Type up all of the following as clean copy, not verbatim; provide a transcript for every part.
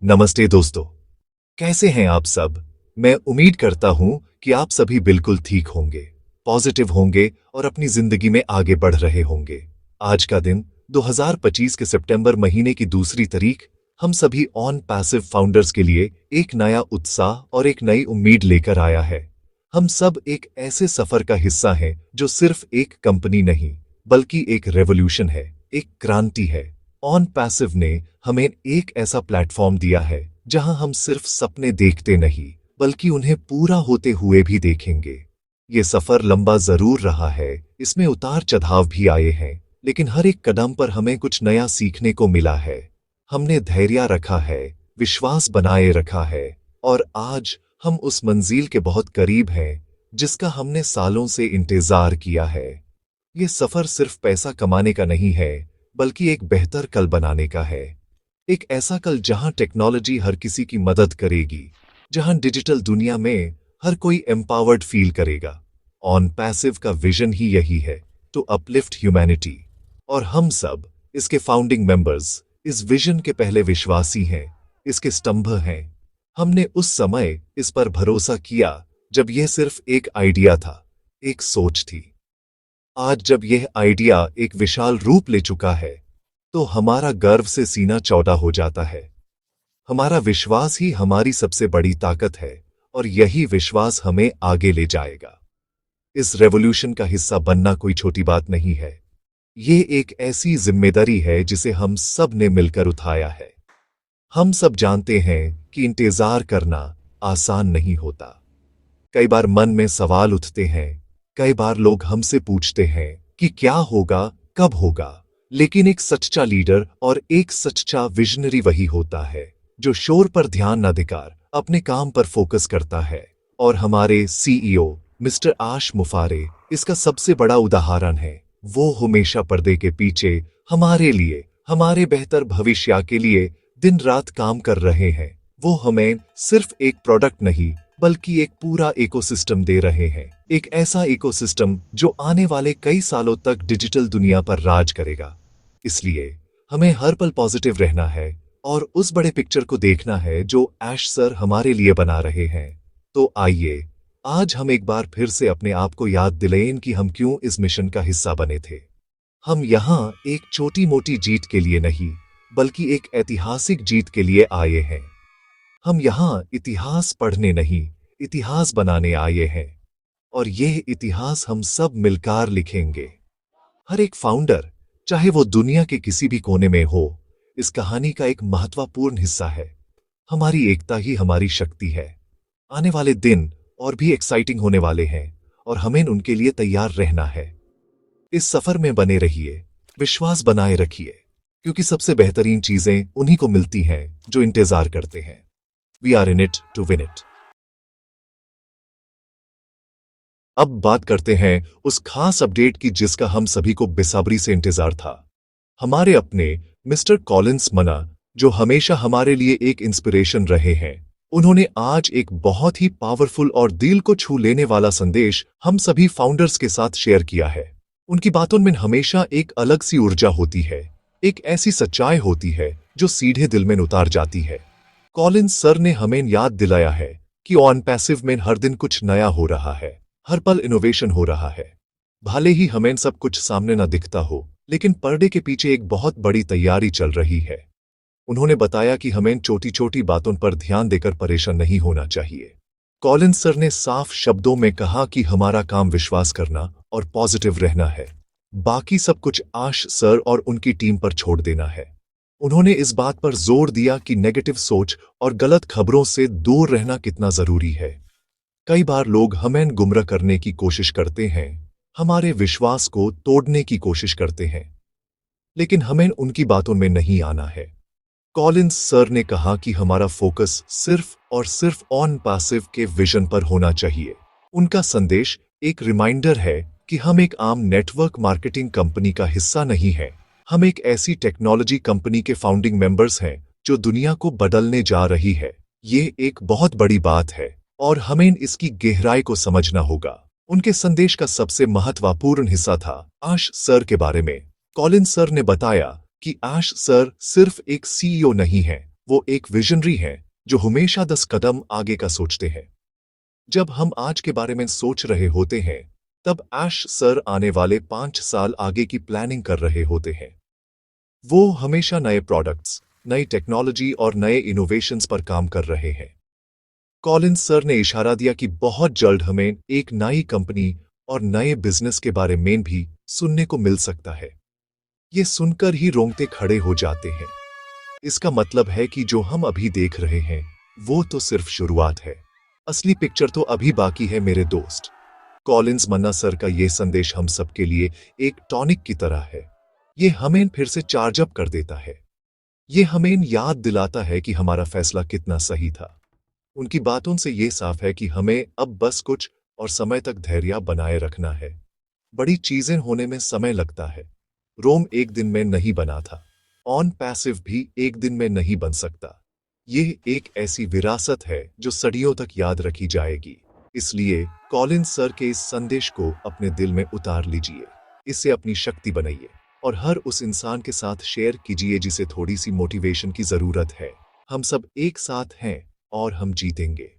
नमस्ते दोस्तों, कैसे हैं आप सब। मैं उम्मीद करता हूं कि आप सभी बिल्कुल ठीक होंगे, पॉजिटिव होंगे और अपनी जिंदगी में आगे बढ़ रहे होंगे। आज का दिन 2025 के सितंबर महीने की दूसरी तारीख हम सभी ऑन पैसिव फाउंडर्स के लिए एक नया उत्साह और एक नई उम्मीद लेकर आया है। हम सब एक ऐसे सफर का हिस्सा हैं जो सिर्फ एक कंपनी नहीं बल्कि एक रेवोल्यूशन है, एक क्रांति है। ऑन पैसिव ने हमें एक ऐसा प्लेटफॉर्म दिया है जहां हम सिर्फ सपने देखते नहीं बल्कि उन्हें पूरा होते हुए भी देखेंगे। ये सफर लंबा जरूर रहा है, इसमें उतार चढ़ाव भी आए हैं, लेकिन हर एक कदम पर हमें कुछ नया सीखने को मिला है। हमने धैर्य रखा है, विश्वास बनाए रखा है और आज हम उस मंजिल के बहुत करीब हैं जिसका हमने सालों से इंतजार किया है। ये सफर सिर्फ पैसा कमाने का नहीं है बल्कि एक बेहतर कल बनाने का है। एक ऐसा कल जहां टेक्नोलॉजी हर किसी की मदद करेगी, जहां डिजिटल दुनिया में हर कोई एम्पावर्ड फील करेगा। ऑन पैसिव का विजन ही यही है, टू अपलिफ्ट ह्यूमैनिटी। और हम सब इसके फाउंडिंग मेंबर्स इस विजन के पहले विश्वासी हैं, इसके स्तंभ हैं। हमने उस समय इस पर भरोसा किया जब यह सिर्फ एक आइडिया था, एक सोच थी। आज जब यह आइडिया एक विशाल रूप ले चुका है तो हमारा गर्व से सीना चौड़ा हो जाता है। हमारा विश्वास ही हमारी सबसे बड़ी ताकत है और यही विश्वास हमें आगे ले जाएगा। इस रेवोल्यूशन का हिस्सा बनना कोई छोटी बात नहीं है। ये एक ऐसी जिम्मेदारी है जिसे हम सब ने मिलकर उठाया है। हम सब जानते हैं कि इंतजार करना आसान नहीं होता। कई बार मन में सवाल उठते हैं, कई बार लोग हमसे पूछते हैं कि क्या होगा, कब होगा। लेकिन एक सच्चा लीडर और एक सच्चा विजनरी वही होता है जो शोर पर ध्यान न देकर अपने काम पर फोकस करता है। और हमारे सीईओ मिस्टर आश मुफारे इसका सबसे बड़ा उदाहरण है। वो हमेशा पर्दे के पीछे हमारे लिए, हमारे बेहतर भविष्य के लिए दिन रात काम कर रहे हैं। वो हमें सिर्फ एक प्रोडक्ट नहीं बल्कि एक पूरा इकोसिस्टम दे रहे हैं, एक ऐसा इकोसिस्टम जो आने वाले कई सालों तक डिजिटल दुनिया पर राज करेगा। इसलिए हमें हर पल पॉजिटिव रहना है और उस बड़े पिक्चर को देखना है जो ऐश सर हमारे लिए बना रहे हैं। तो आइए आज हम एक बार फिर से अपने आप को याद दिलाएं कि हम क्यों इस मिशन का हिस्सा बने थे। हम यहाँ एक छोटी मोटी जीत के लिए नहीं बल्कि एक ऐतिहासिक जीत के लिए आए हैं। हम यहाँ इतिहास पढ़ने नहीं, इतिहास बनाने आए हैं और यह इतिहास हम सब मिलकर लिखेंगे। हर एक फाउंडर, चाहे वो दुनिया के किसी भी कोने में हो, इस कहानी का एक महत्वपूर्ण हिस्सा है। हमारी एकता ही हमारी शक्ति है। आने वाले दिन और भी एक्साइटिंग होने वाले हैं और हमें उनके लिए तैयार रहना है। इस सफर में बने रहिए, विश्वास बनाए रखिए, क्योंकि सबसे बेहतरीन चीजें उन्हीं को मिलती हैं जो इंतजार करते हैं। We are in it to win it. अब बात करते हैं उस खास अपडेट की जिसका हम सभी को बेसब्री से इंतजार था। हमारे अपने मिस्टर कॉलिंस मना, जो हमेशा हमारे लिए एक इंस्पिरेशन रहे हैं, उन्होंने आज एक बहुत ही पावरफुल और दिल को छू लेने वाला संदेश हम सभी फाउंडर्स के साथ शेयर किया है। उनकी बातों में हमेशा एक अलग सी ऊर्जा होती है, एक ऐसी सच्चाई होती है जो सीधे दिल में उतार जाती है। कॉलिंस सर ने हमें याद दिलाया है कि ऑन पैसिव में हर दिन कुछ नया हो रहा है, हर पल इनोवेशन हो रहा है। भले ही हमें सब कुछ सामने न दिखता हो, लेकिन पर्दे के पीछे एक बहुत बड़ी तैयारी चल रही है। उन्होंने बताया कि हमें छोटी छोटी बातों पर ध्यान देकर परेशान नहीं होना चाहिए। कॉलिंस सर ने साफ शब्दों में कहा कि हमारा काम विश्वास करना और पॉजिटिव रहना है, बाकी सब कुछ आश सर और उनकी टीम पर छोड़ देना है। उन्होंने इस बात पर जोर दिया कि नेगेटिव सोच और गलत खबरों से दूर रहना कितना जरूरी है। कई बार लोग हमें गुमराह करने की कोशिश करते हैं, हमारे विश्वास को तोड़ने की कोशिश करते हैं, लेकिन हमें उनकी बातों में नहीं आना है। कॉलिंस सर ने कहा कि हमारा फोकस सिर्फ और सिर्फ ऑन पैसिव के विजन पर होना चाहिए। उनका संदेश एक रिमाइंडर है कि हम एक आम नेटवर्क मार्केटिंग कंपनी का हिस्सा नहीं है, हम एक ऐसी टेक्नोलॉजी कंपनी के फाउंडिंग मेंबर्स हैं जो दुनिया को बदलने जा रही है। ये एक बहुत बड़ी बात है और हमें इसकी गहराई को समझना होगा। उनके संदेश का सबसे महत्वपूर्ण हिस्सा था आश सर के बारे में। कॉलिंस सर ने बताया कि आश सर सिर्फ एक सीईओ नहीं है, वो एक विजनरी हैं जो हमेशा 10 कदम आगे का सोचते हैं। जब हम आज के बारे में सोच रहे होते हैं, तब ऐश सर आने वाले 5 साल आगे की प्लानिंग कर रहे होते हैं। वो हमेशा नए प्रोडक्ट्स, नई टेक्नोलॉजी और नए इनोवेशंस पर काम कर रहे हैं। कॉलिंस सर ने इशारा दिया कि बहुत जल्द हमें एक नई कंपनी और नए बिजनेस के बारे में भी सुनने को मिल सकता है। ये सुनकर ही रोंगटे खड़े हो जाते हैं। इसका मतलब है कि जो हम अभी देख रहे हैं, वो तो सिर्फ शुरुआत है। असली पिक्चर तो अभी बाकी है मेरे दोस्त। कॉलिंस मन्ना सर का ये संदेश हम सबके लिए एक टॉनिक की तरह है। ये हमें फिर से चार्ज अप कर देता है। ये हमें याद दिलाता है कि हमारा फैसला कितना सही था। उनकी बातों से ये साफ है कि हमें अब बस कुछ और समय तक धैर्य बनाए रखना है। बड़ी चीजें होने में समय लगता है। रोम एक दिन में नहीं बना था। ऑन पैसिव भी एक दिन में नहीं बन सकता। ये एक ऐसी विरासत है जो सदियों तक याद रखी जाएगी। इसलिए कॉलिंस सर के इस संदेश को अपने दिल में उतार लीजिए, इसे अपनी शक्ति बनाइए और हर उस इंसान के साथ शेयर कीजिए जिसे थोड़ी सी मोटिवेशन की जरूरत है। हम सब एक साथ हैं और हम जीतेंगे।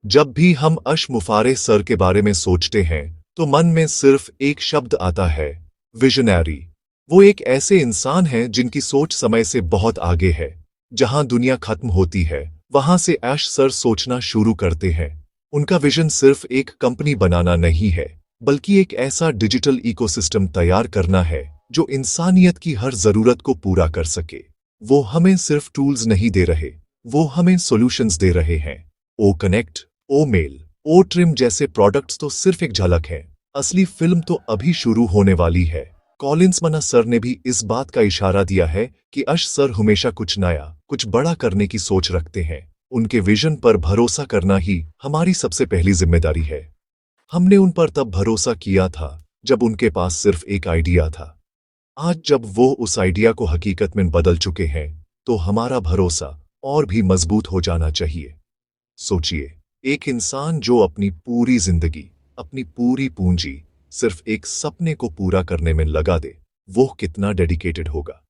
जब भी हम अश मुफारे सर के बारे में सोचते हैं तो मन में सिर्फ एक शब्द आता है, विजनरी। वो एक ऐसे इंसान हैं जिनकी सोच समय से बहुत आगे है। जहां दुनिया खत्म होती है, वहां से ऐश सर सोचना शुरू करते हैं। उनका विजन सिर्फ एक कंपनी बनाना नहीं है, बल्कि एक ऐसा डिजिटल इकोसिस्टम तैयार करना है जो इंसानियत की हर जरूरत को पूरा कर सके। वो हमें सिर्फ टूल्स नहीं दे रहे, वो हमें सॉल्यूशंस दे रहे हैं। ओ कनेक्ट, ओ मेल, ओ ट्रिम जैसे प्रोडक्ट्स तो सिर्फ एक झलक है। असली फिल्म तो अभी शुरू होने वाली है। कॉलिंस मन्ना सर ने भी इस बात का इशारा दिया है कि अश सर हमेशा कुछ नया, कुछ बड़ा करने की सोच रखते हैं। उनके विजन पर भरोसा करना ही हमारी सबसे पहली जिम्मेदारी है। हमने उन पर तब भरोसा किया था जब उनके पास सिर्फ एक आइडिया था। आज जब वो उस आइडिया को हकीकत में बदल चुके हैं, तो हमारा भरोसा और भी मजबूत हो जाना चाहिए। सोचिए, एक इंसान जो अपनी पूरी जिंदगी, अपनी पूरी पूंजी सिर्फ एक सपने को पूरा करने में लगा दे, वो कितना डेडिकेटेड होगा।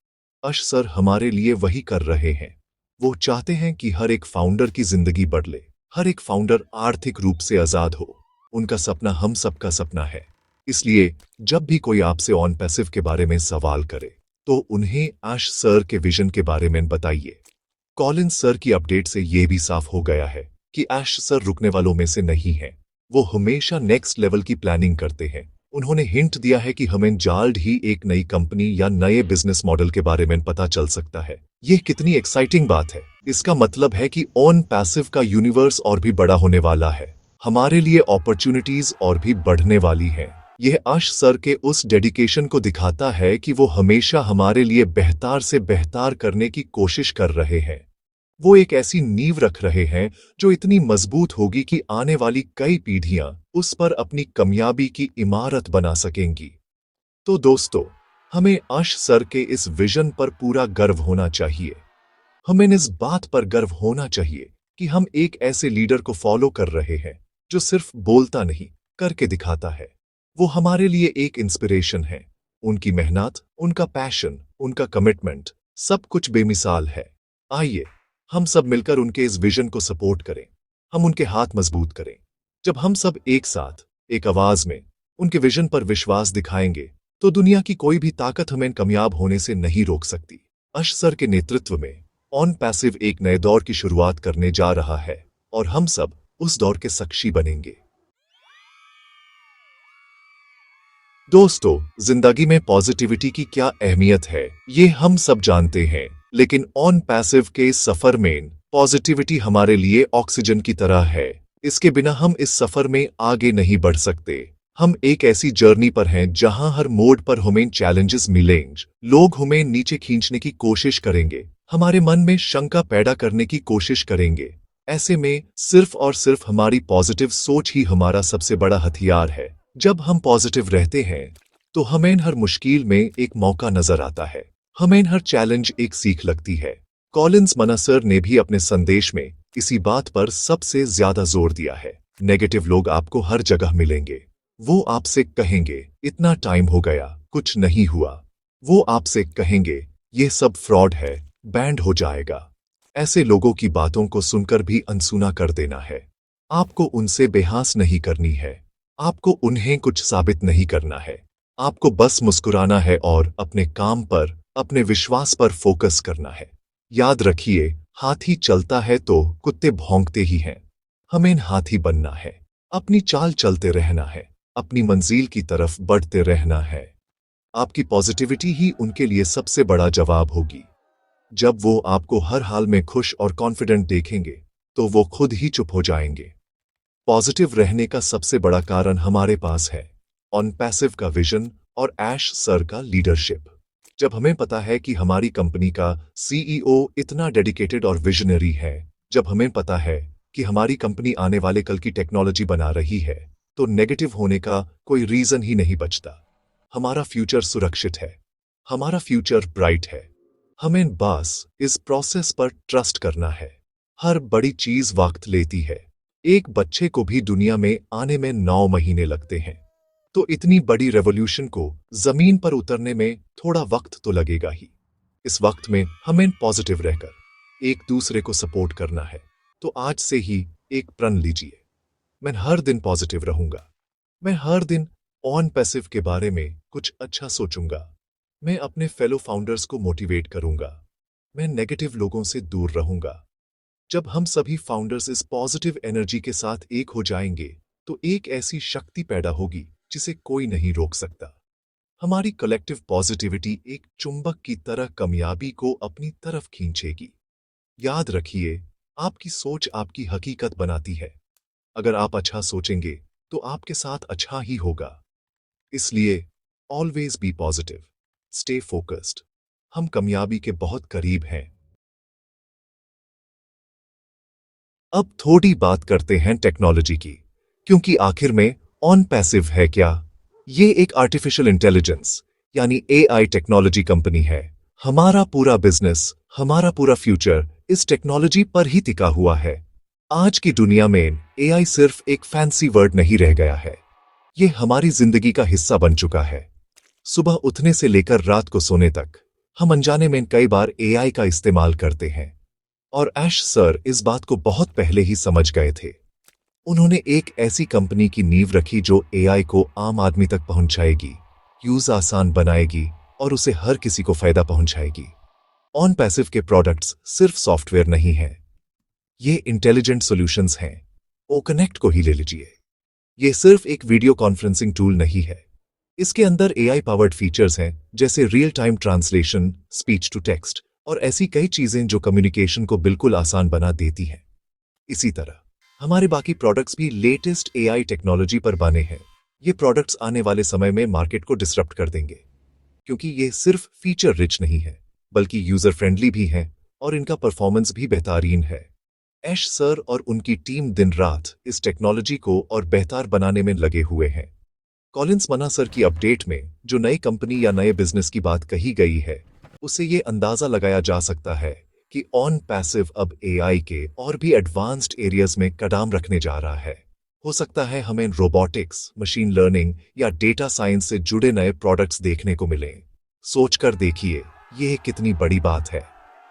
अश सर हमारे लिए वही कर रहे हैं। वो चाहते हैं कि हर एक फाउंडर की जिंदगी बदले, हर एक फाउंडर आर्थिक रूप से आजाद हो। उनका सपना हम सबका सपना है। इसलिए जब भी कोई आपसे ऑन पैसिव के बारे में सवाल करे, तो उन्हें ऐश सर के विजन के बारे में बताइए। कॉलिंस सर की अपडेट से यह भी साफ हो गया है कि ऐश सर रुकने वालों में से नहीं हैं। वो हमेशा नेक्स्ट लेवल की प्लानिंग करते हैं। उन्होंने हिंट दिया है कि हमें जल्द ही एक नई कंपनी या नए बिजनेस मॉडल के बारे में पता चल सकता है। यह कितनी एक्साइटिंग बात है। इसका मतलब है कि ऑन पैसिव का यूनिवर्स और भी बड़ा होने वाला है। हमारे लिए अपॉर्चुनिटीज और भी बढ़ने वाली हैं। यह ऐश सर के उस डेडिकेशन को दिखाता है कि वो हमेशा हमारे लिए बेहतर से बेहतर करने की कोशिश कर रहे हैं। वो एक ऐसी नींव रख रहे हैं जो इतनी मजबूत होगी कि आने वाली कई पीढ़ियां उस पर अपनी कामयाबी की इमारत बना सकेंगी। तो दोस्तों, हमें ऐश सर के इस विजन पर पूरा गर्व होना चाहिए। हमें इस बात पर गर्व होना चाहिए कि हम एक ऐसे लीडर को फॉलो कर रहे हैं जो सिर्फ बोलता नहीं, करके दिखाता है। वो हमारे लिए एक इंस्पिरेशन है। उनकी मेहनत, उनका पैशन, उनका कमिटमेंट, सब कुछ बेमिसाल है। आइए हम सब मिलकर उनके इस विजन को सपोर्ट करें। हम उनके हाथ मजबूत करें। जब हम सब एक साथ, एक आवाज में उनके विजन पर विश्वास दिखाएंगे, तो दुनिया की कोई भी ताकत हमें कामयाब होने से नहीं रोक सकती। ऐश सर के नेतृत्व में ऑन पैसिव एक नए दौर की शुरुआत करने जा रहा है और हम सब उस दौर के साक्षी बनेंगे। दोस्तों, जिंदगी में पॉजिटिविटी की क्या अहमियत है, ये हम सब जानते हैं। लेकिन ऑन पैसिव के इस सफर में पॉजिटिविटी हमारे लिए ऑक्सीजन की तरह है। इसके बिना हम इस सफर में आगे नहीं बढ़ सकते। हम एक ऐसी जर्नी पर हैं जहां हर मोड़ पर हमें चैलेंजेस मिलेंगे। लोग हमें नीचे खींचने की कोशिश करेंगे, हमारे मन में शंका पैदा करने की कोशिश करेंगे। ऐसे में सिर्फ और सिर्फ हमारी पॉजिटिव सोच ही हमारा सबसे बड़ा हथियार है। जब हम पॉजिटिव रहते हैं, तो हमें हर मुश्किल में एक मौका नजर आता है। हमें हर चैलेंज एक सीख लगती है। कॉलिंस मन्ना सर ने भी अपने संदेश में इसी बात पर सबसे ज्यादा जोर दिया है। नेगेटिव लोग आपको हर जगह मिलेंगे। वो आपसे कहेंगे, इतना टाइम हो गया, कुछ नहीं हुआ। वो आपसे कहेंगे, ये सब फ्रॉड है, बैंड हो जाएगा। ऐसे लोगों की बातों को सुनकर भी अनसुना कर देना है। आपको उनसे बहस नहीं करनी है। आपको उन्हें कुछ साबित नहीं करना है। आपको बस मुस्कुराना है और अपने काम पर, अपने विश्वास पर फोकस करना है। याद रखिए, हाथी चलता है तो कुत्ते भौंकते ही हैं। हमें हाथी बनना है। अपनी चाल चलते रहना है। अपनी मंजिल की तरफ बढ़ते रहना है। आपकी पॉजिटिविटी ही उनके लिए सबसे बड़ा जवाब होगी। जब वो आपको हर हाल में खुश और कॉन्फिडेंट देखेंगे, तो वो खुद ही चुप हो जाएंगे। पॉजिटिव रहने का सबसे बड़ा कारण हमारे पास है ऑन पैसिव का विजन और ऐश सर का लीडरशिप। जब हमें पता है कि हमारी कंपनी का सीईओ इतना डेडिकेटेड और विजनरी है, जब हमें पता है कि हमारी कंपनी आने वाले कल की टेक्नोलॉजी बना रही है, तो नेगेटिव होने का कोई रीजन ही नहीं बचता। हमारा फ्यूचर सुरक्षित है। हमारा फ्यूचर ब्राइट है। हमें बस इस प्रोसेस पर ट्रस्ट करना है। हर बड़ी चीज वक्त लेती है। एक बच्चे को भी दुनिया में आने में 9 महीने लगते हैं, तो इतनी बड़ी रेवोल्यूशन को जमीन पर उतरने में थोड़ा वक्त तो लगेगा ही। इस वक्त में हमें पॉजिटिव रहकर एक दूसरे को सपोर्ट करना है। तो आज से ही एक प्रण लीजिए, मैं हर दिन पॉजिटिव रहूंगा। मैं हर दिन ऑन पैसिव के बारे में कुछ अच्छा सोचूंगा। मैं अपने फेलो फाउंडर्स को मोटिवेट करूंगा। मैं नेगेटिव लोगों से दूर रहूंगा। जब हम सभी फाउंडर्स इस पॉजिटिव एनर्जी के साथ एक हो जाएंगे, तो एक ऐसी शक्ति पैदा होगी जिसे कोई नहीं रोक सकता। हमारी कलेक्टिव पॉजिटिविटी एक चुंबक की तरह कामयाबी को अपनी तरफ खींचेगी। याद रखिए, आपकी सोच आपकी हकीकत बनाती है। अगर आप अच्छा सोचेंगे, तो आपके साथ अच्छा ही होगा। इसलिए always be positive, stay focused. हम कामयाबी के बहुत करीब हैं। अब थोड़ी बात करते हैं टेक्नोलॉजी की, क्योंकि आखिर में ऑन पैसिव है क्या? ये एक आर्टिफिशियल इंटेलिजेंस यानी एआई टेक्नोलॉजी कंपनी है। हमारा पूरा बिजनेस, हमारा पूरा फ्यूचर इस टेक्नोलॉजी पर ही टिका हुआ है। आज की दुनिया में एआई सिर्फ एक फैंसी वर्ड नहीं रह गया है। ये हमारी जिंदगी का हिस्सा बन चुका है। सुबह उठने से लेकर रात को सोने तक हम अनजाने में कई बार एआई का इस्तेमाल करते हैं। और ऐश सर इस बात को बहुत पहले ही समझ गए थे। उन्होंने एक ऐसी कंपनी की नींव रखी जो एआई को आम आदमी तक पहुंचाएगी, यूज आसान बनाएगी और उसे हर किसी को फायदा पहुंचाएगी। ऑन पैसिव के प्रोडक्ट्स सिर्फ सॉफ्टवेयर नहीं हैं, ये इंटेलिजेंट सॉल्यूशंस हैं। ओ कनेक्ट को ही ले लीजिए। ये सिर्फ एक वीडियो कॉन्फ्रेंसिंग टूल नहीं है। इसके अंदर एआई पावर्ड फीचर्स हैं, जैसे real time translation, speech to text और ऐसी कई चीजें जो कम्युनिकेशन को बिल्कुल आसान बना देती हैं। इसी तरह हमारे बाकी प्रोडक्ट्स भी लेटेस्ट एआई टेक्नोलॉजी पर बने हैं। ये प्रोडक्ट्स आने वाले समय में मार्केट को डिसरप्ट कर देंगे, क्योंकि ये सिर्फ फीचर रिच नहीं है, बल्कि यूजर फ्रेंडली भी हैं और इनका परफॉर्मेंस भी बेहतरीन है। ऐश सर और उनकी टीम दिन रात इस टेक्नोलॉजी को और बेहतर बनाने में लगे हुए हैं। कॉलिंस मना सर की अपडेट में जो नई कंपनी या नए बिजनेस की बात कही गई है, उससे ये अंदाजा लगाया जा सकता है कि ऑन पैसिव अब एआई के और भी एडवांस्ड एरियाज में कदम रखने जा रहा है। हो सकता है हमें रोबोटिक्स, मशीन लर्निंग या डेटा साइंस से जुड़े नए प्रोडक्ट्स देखने को मिलें। सोचकर देखिए, यह कितनी बड़ी बात है।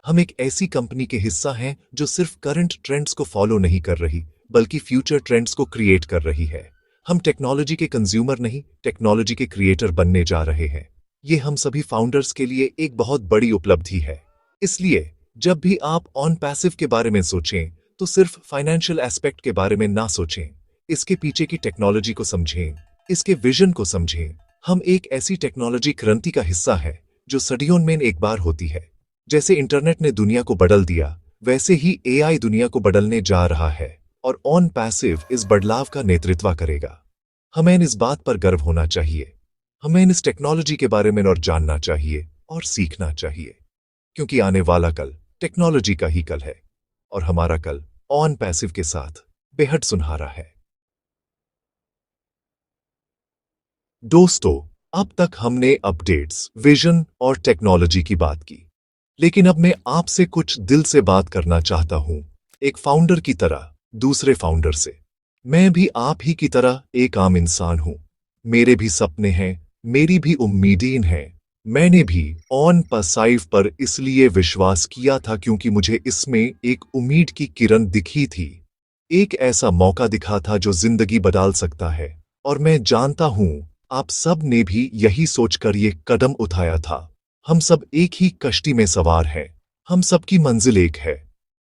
हम एक ऐसी कंपनी के हिस्सा हैं जो सिर्फ करंट ट्रेंड्स को फॉलो नहीं कर रही, बल्कि फ्यूचर ट्रेंड्स को क्रिएट कर रही है। हम टेक्नोलॉजी के कंज्यूमर नहीं, टेक्नोलॉजी के क्रिएटर बनने जा रहे हैं। ये हम सभी फाउंडर्स के लिए एक बहुत बड़ी उपलब्धि है। इसलिए जब भी आप ऑन पैसिव के बारे में सोचें, तो सिर्फ फाइनेंशियल एस्पेक्ट के बारे में ना सोचें। इसके पीछे की टेक्नोलॉजी को समझें, इसके विजन को समझें। हम एक ऐसी टेक्नोलॉजी क्रांति का हिस्सा है जो सदियों में एक बार होती है। जैसे इंटरनेट ने दुनिया को बदल दिया, वैसे ही एआई दुनिया को बदलने जा रहा है और ऑन पैसिव इस बदलाव का नेतृत्व करेगा। हमें इस बात पर गर्व होना चाहिए। हमें इस टेक्नोलॉजी के बारे में और जानना चाहिए और सीखना चाहिए, क्योंकि आने वाला कल टेक्नोलॉजी का ही कल है और हमारा कल ऑन पैसिव के साथ बेहद सुनहरा है। दोस्तों, अब तक हमने अपडेट्स, विजन और टेक्नोलॉजी की बात की, लेकिन अब मैं आपसे कुछ दिल से बात करना चाहता हूं, एक फाउंडर की तरह, दूसरे फाउंडर से। मैं भी आप ही की तरह एक आम इंसान हूं। मेरे भी सपने हैं, मेरी भी उम्मीदें हैं, मैंने भी ऑन पसाइव पर इसलिए विश्वास किया था क्योंकि मुझे इसमें एक उम्मीद की किरण दिखी थी। एक ऐसा मौका दिखा था जो जिंदगी बदल सकता है। और मैं जानता हूं आप सब ने भी यही सोचकर ये कदम उठाया था। हम सब एक ही कश्ती में सवार हैं। हम सबकी मंजिल एक है।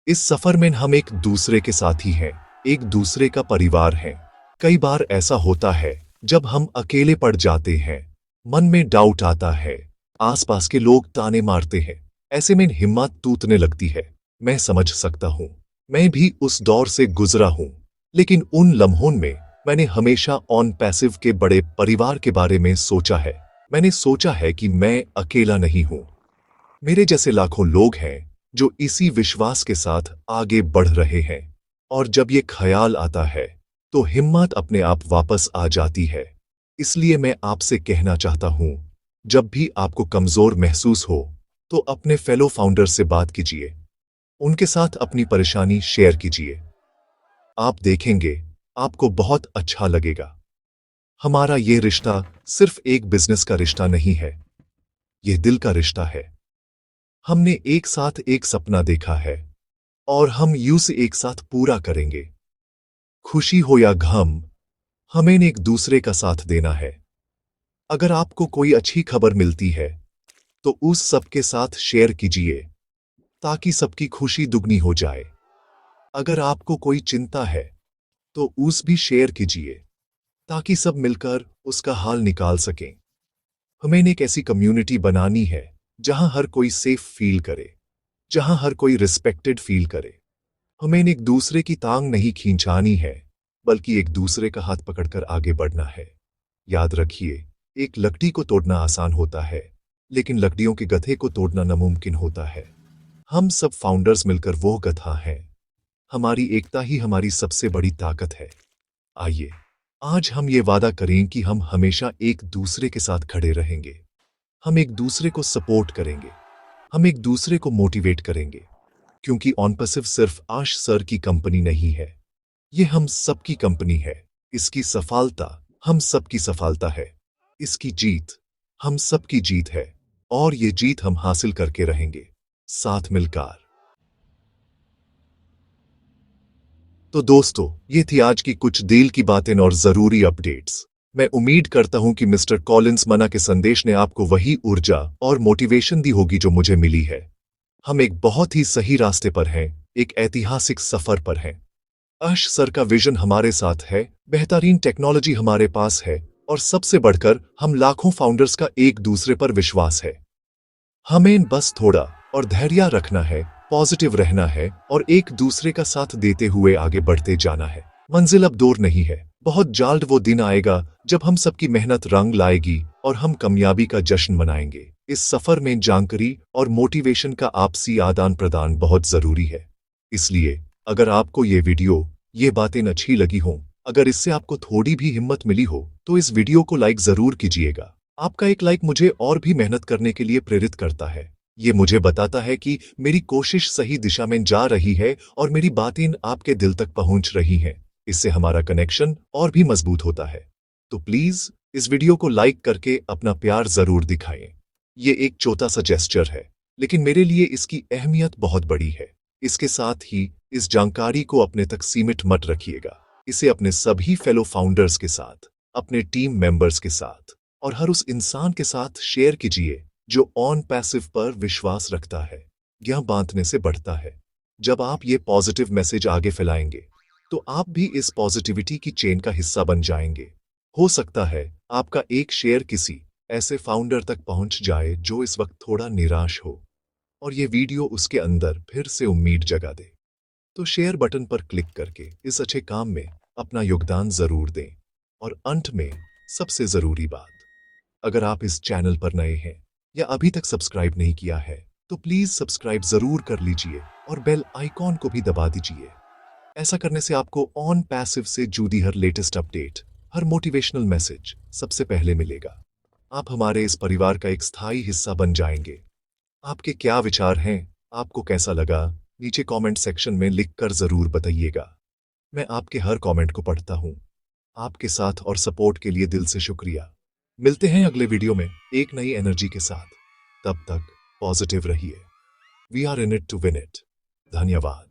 इस सफर में हम एक दूसरे के साथी हैं, एक दूसरे का परिवार हैं। कई बार ऐसा होता है जब हम अकेले पड़ जाते हैं, मन में डाउट आता है, आसपास के लोग ताने मारते हैं, ऐसे में हिम्मत टूटने लगती है। मैं समझ सकता हूं, मैं भी उस दौर से गुजरा हूं। लेकिन उन लम्हों में मैंने हमेशा ऑन पैसिव के बड़े परिवार के बारे में सोचा है। मैंने सोचा है कि मैं अकेला नहीं हूं। मेरे जैसे लाखों लोग हैं जो इसी विश्वास के साथ आगे बढ़ रहे हैं। और जब ये ख्याल आता है तो हिम्मत अपने आप वापस आ जाती है। इसलिए मैं आपसे कहना चाहता हूं, जब भी आपको कमजोर महसूस हो तो अपने फेलो फाउंडर से बात कीजिए। उनके साथ अपनी परेशानी शेयर कीजिए। आप देखेंगे आपको बहुत अच्छा लगेगा। हमारा ये रिश्ता सिर्फ एक बिजनेस का रिश्ता नहीं है, यह दिल का रिश्ता है। हमने एक साथ एक सपना देखा है और हम उसे एक साथ पूरा करेंगे। खुशी हो या गम, हमें एक दूसरे का साथ देना है। अगर आपको कोई अच्छी खबर मिलती है तो उस सबके साथ शेयर कीजिए ताकि सबकी खुशी दुगनी हो जाए। अगर आपको कोई चिंता है तो उस भी शेयर कीजिए ताकि सब मिलकर उसका हाल निकाल सकें। हमें एक ऐसी कम्युनिटी बनानी है जहां हर कोई सेफ फील करे, जहां हर कोई रिस्पेक्टेड फील करे। हमें एक दूसरे की टांग नहीं खींचानी है, बल्कि एक दूसरे का हाथ पकड़कर आगे बढ़ना है। याद रखिए, एक लकड़ी को तोड़ना आसान होता है, लेकिन लकड़ियों के गधे को तोड़ना नामुमकिन होता है। हम सब फाउंडर्स मिलकर वो गधा हैं। हमारी एकता ही हमारी सबसे बड़ी ताकत है। आइए आज हम ये वादा करें कि हम हमेशा एक दूसरे के साथ खड़े रहेंगे। हम एक दूसरे को सपोर्ट करेंगे। हम एक दूसरे को मोटिवेट करेंगे। क्योंकि ऑनपैसिव सिर्फ आश सर की कंपनी नहीं है, ये हम सबकी कंपनी है। इसकी सफलता हम सबकी सफलता है। इसकी जीत हम सबकी जीत है। और ये जीत हम हासिल करके रहेंगे, साथ मिलकर। तो दोस्तों, ये थी आज की कुछ दिल की बातें और जरूरी अपडेट्स। मैं उम्मीद करता हूं कि मिस्टर कॉलिंस मना के संदेश ने आपको वही ऊर्जा और मोटिवेशन दी होगी जो मुझे मिली है। हम एक बहुत ही सही रास्ते पर हैं, एक ऐतिहासिक सफर पर हैं। आश सर का विजन हमारे साथ है, बेहतरीन टेक्नोलॉजी हमारे पास है, और सबसे बढ़कर हम लाखों फाउंडर्स का एक दूसरे पर विश्वास है। हमें बस थोड़ा और धैर्य रखना है, पॉजिटिव रहना है और एक दूसरे का साथ देते हुए आगे बढ़ते जाना है। मंजिल अब दूर नहीं है, बहुत जल्द वो दिन आएगा जब हम सबकी मेहनत रंग लाएगी और हम कामयाबी का जश्न मनाएंगे। इस सफर में जानकारी और मोटिवेशन का आपसी आदान प्रदान बहुत जरूरी है। इसलिए अगर आपको ये वीडियो, ये बातें अच्छी लगी हों, अगर इससे आपको थोड़ी भी हिम्मत मिली हो, तो इस वीडियो को लाइक जरूर कीजिएगा। आपका एक लाइक मुझे और भी मेहनत करने के लिए प्रेरित करता है। ये मुझे बताता है कि मेरी कोशिश सही दिशा में जा रही है और मेरी बातें आपके दिल तक पहुंच रही हैं। इससे हमारा कनेक्शन और भी मजबूत होता है। तो प्लीज इस वीडियो को लाइक करके अपना प्यार जरूर दिखाएं। ये एक छोटा सा जेस्चर है, लेकिन मेरे लिए इसकी अहमियत बहुत बड़ी है। इसके साथ ही इस जानकारी को अपने तक सीमित मत रखिएगा। इसे अपने सभी फेलो फाउंडर्स के साथ, अपने टीम मेंबर्स के साथ और हर उस इंसान के साथ शेयर कीजिए जो ऑन पैसिव पर विश्वास रखता है। यह बांटने से बढ़ता है। जब आप ये पॉजिटिव मैसेज आगे फैलाएंगे तो आप भी इस पॉजिटिविटी की चेन का हिस्सा बन जाएंगे। हो सकता है आपका एक शेयर किसी ऐसे फाउंडर तक पहुंच जाए जो इस वक्त थोड़ा निराश हो, और ये वीडियो उसके अंदर फिर से उम्मीद जगा दे। तो शेयर बटन पर क्लिक करके इस अच्छे काम में अपना योगदान जरूर दें। और अंत में सबसे जरूरी बात, अगर आप इस चैनल पर नए हैं या अभी तक सब्सक्राइब नहीं किया है तो प्लीज सब्सक्राइब जरूर कर लीजिए और बेल आइकॉन को भी दबा दीजिए। ऐसा करने से आपको ऑन पैसिव से जुड़ी हर लेटेस्ट अपडेट, हर मोटिवेशनल मैसेज सबसे पहले मिलेगा। आप हमारे इस परिवार का एक स्थायी हिस्सा बन जाएंगे। आपके क्या विचार हैं? आपको कैसा लगा? नीचे कमेंट सेक्शन में लिखकर जरूर बताइएगा। मैं आपके हर कमेंट को पढ़ता हूं। आपके साथ और सपोर्ट के लिए दिल से शुक्रिया। मिलते हैं अगले वीडियो में एक नई एनर्जी के साथ। तब तक पॉजिटिव रहिए। We are in it to win it. धन्यवाद।